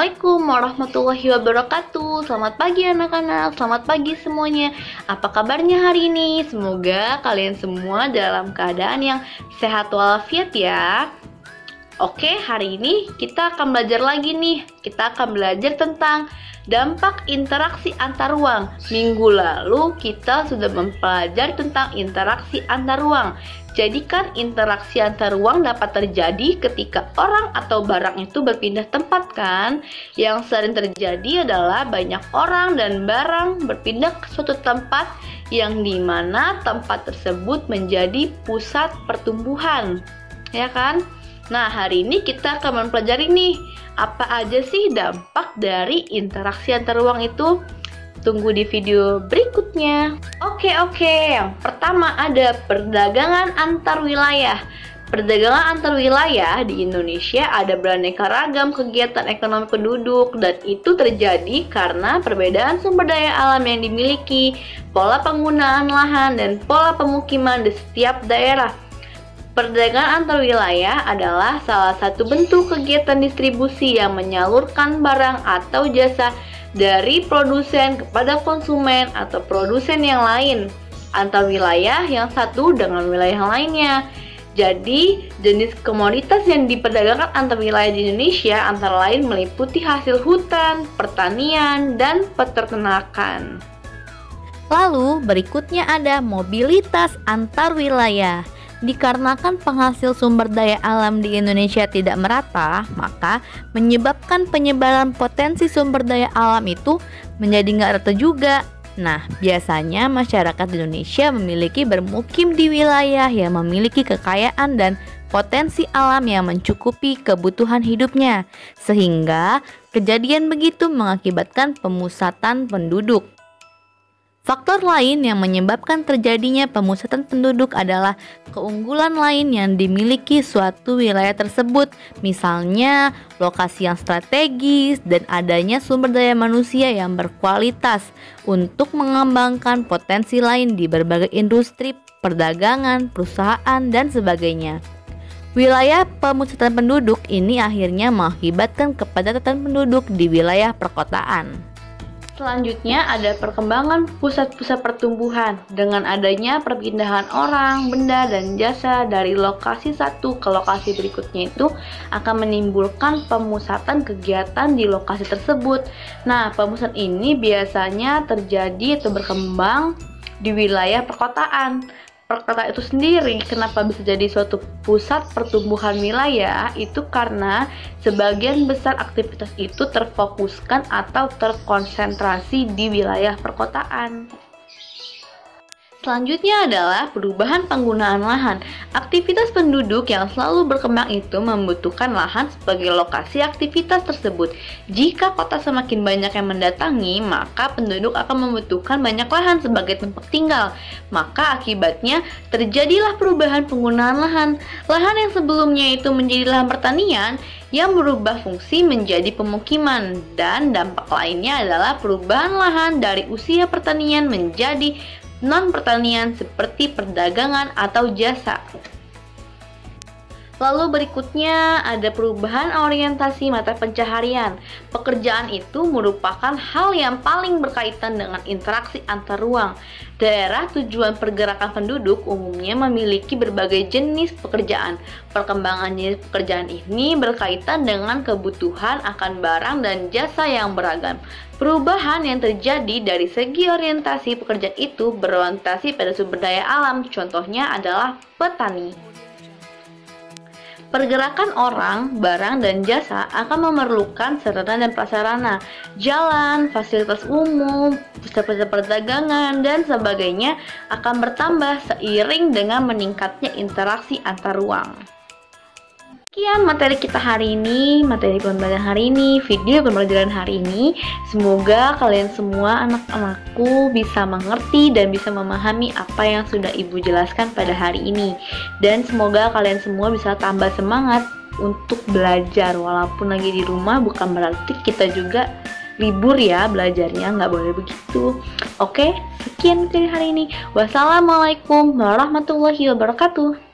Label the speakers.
Speaker 1: Assalamualaikum warahmatullahi wabarakatuh. Selamat pagi anak-anak, selamat pagi semuanya. Apa kabarnya hari ini? Semoga kalian semua dalam keadaan yang sehat walafiat ya. Oke, hari ini kita akan belajar lagi nih. Kita akan belajar tentang dampak interaksi antar ruang. Minggu lalu kita sudah mempelajari tentang interaksi antar ruang. Jadi kan interaksi antar ruang dapat terjadi ketika orang atau barang itu berpindah tempat kan? Yang sering terjadi adalah banyak orang dan barang berpindah ke suatu tempat yang dimana tempat tersebut menjadi pusat pertumbuhan, ya kan? Nah, hari ini kita akan mempelajari nih, apa aja sih dampak dari interaksi antar ruang itu? Tunggu di video berikutnya. Oke. Yang pertama ada perdagangan antar wilayah. Perdagangan antar wilayah di Indonesia ada beraneka ragam kegiatan ekonomi penduduk, dan itu terjadi karena perbedaan sumber daya alam yang dimiliki, pola penggunaan lahan, dan pola pemukiman di setiap daerah. Perdagangan antar wilayah adalah salah satu bentuk kegiatan distribusi yang menyalurkan barang atau jasa dari produsen kepada konsumen atau produsen yang lain antar wilayah yang satu dengan wilayah yang lainnya. Jadi, jenis komoditas yang diperdagangkan antar wilayah di Indonesia antara lain meliputi hasil hutan, pertanian, dan peternakan.
Speaker 2: Lalu, berikutnya ada mobilitas antar wilayah. Dikarenakan penghasil sumber daya alam di Indonesia tidak merata, maka menyebabkan penyebaran potensi sumber daya alam itu menjadi nggak rata juga. Nah, biasanya masyarakat Indonesia memiliki bermukim di wilayah yang memiliki kekayaan dan potensi alam yang mencukupi kebutuhan hidupnya, sehingga kejadian begitu mengakibatkan pemusatan penduduk. Faktor lain yang menyebabkan terjadinya pemusatan penduduk adalah keunggulan lain yang dimiliki suatu wilayah tersebut, misalnya lokasi yang strategis dan adanya sumber daya manusia yang berkualitas untuk mengembangkan potensi lain di berbagai industri, perdagangan, perusahaan, dan sebagainya. Wilayah pemusatan penduduk ini akhirnya mengakibatkan kepadatan penduduk di wilayah perkotaan.
Speaker 1: Selanjutnya ada perkembangan pusat-pusat pertumbuhan. Dengan adanya perpindahan orang, benda, dan jasa dari lokasi satu ke lokasi berikutnya itu akan menimbulkan pemusatan kegiatan di lokasi tersebut. Nah, pemusatan ini biasanya terjadi atau berkembang di wilayah perkotaan. Perkotaan itu sendiri kenapa bisa jadi suatu pusat pertumbuhan wilayah, itu karena sebagian besar aktivitas itu terfokuskan atau terkonsentrasi di wilayah perkotaan. Selanjutnya adalah perubahan penggunaan lahan. Aktivitas penduduk yang selalu berkembang itu membutuhkan lahan sebagai lokasi aktivitas tersebut. Jika kota semakin banyak yang mendatangi, maka penduduk akan membutuhkan banyak lahan sebagai tempat tinggal. Maka akibatnya terjadilah perubahan penggunaan lahan. Lahan yang sebelumnya itu menjadi lahan pertanian yang berubah fungsi menjadi pemukiman, dan dampak lainnya adalah perubahan lahan dari usia pertanian menjadi non-pertanian seperti perdagangan atau jasa. Lalu berikutnya ada perubahan orientasi mata pencaharian. Pekerjaan itu merupakan hal yang paling berkaitan dengan interaksi antar ruang. Daerah tujuan pergerakan penduduk umumnya memiliki berbagai jenis pekerjaan. Perkembangan jenis pekerjaan ini berkaitan dengan kebutuhan akan barang dan jasa yang beragam. Perubahan yang terjadi dari segi orientasi pekerjaan itu berorientasi pada sumber daya alam. Contohnya adalah petani. Pergerakan orang, barang, dan jasa akan memerlukan sarana dan prasarana, jalan, fasilitas umum, pusat-pusat perdagangan, dan sebagainya akan bertambah seiring dengan meningkatnya interaksi antar ruang. Sekian materi kita hari ini, materi pembelajaran hari ini, video pembelajaran hari ini. Semoga kalian semua anak-anakku bisa mengerti dan bisa memahami apa yang sudah ibu jelaskan pada hari ini. Dan semoga kalian semua bisa tambah semangat untuk belajar. Walaupun lagi di rumah, bukan berarti kita juga libur ya belajarnya, nggak boleh begitu. Oke, sekian materi hari ini. Wassalamualaikum warahmatullahi wabarakatuh.